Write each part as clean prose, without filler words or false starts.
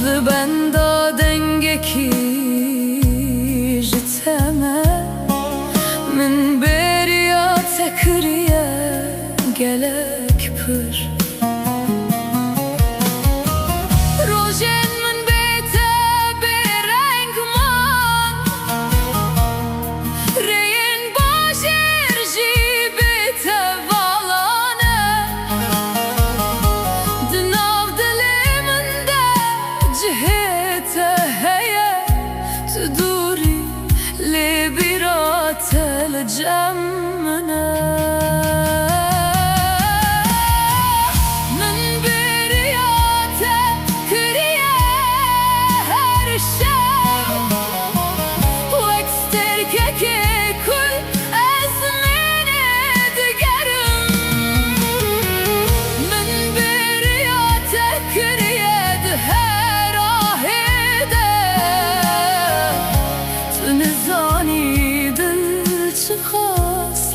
Benda dengeki jiteme min beriya tekriye gelek pır rojen min bete bereng man reyin bajir ji bete valane dinav diliminde cihete heye tuduri li birat el cemmene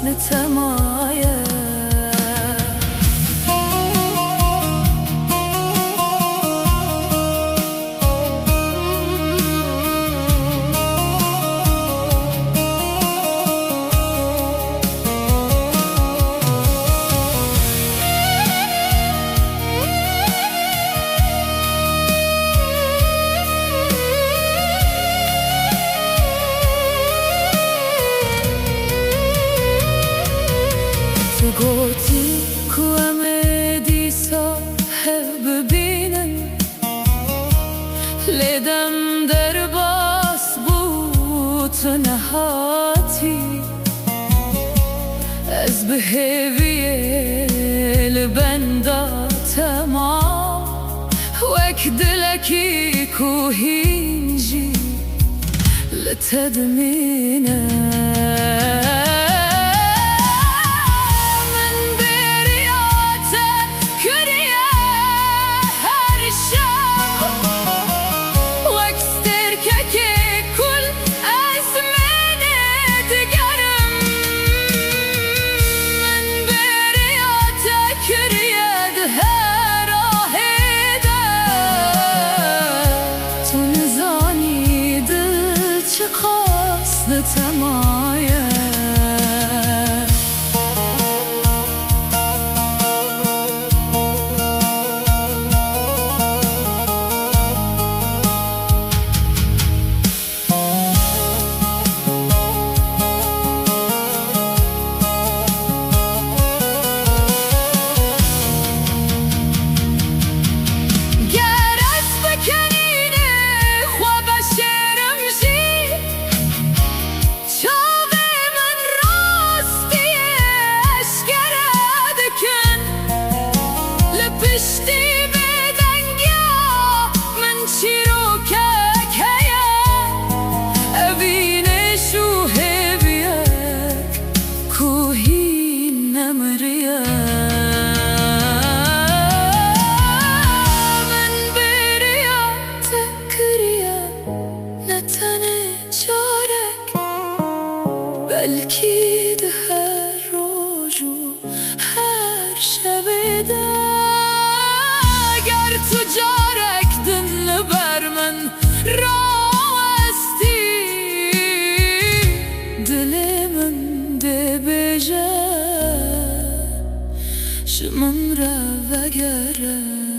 لتمايا گوتی کوام دیسا هب ببینم لیدم در باس بود نهاتی از بهویل بندا تمام وک دلکی کوهینجی لتدمینه تمايا belki de her roju her şebede ger tu carek dinle bermen ravesti dilimin de beje şımın rave gere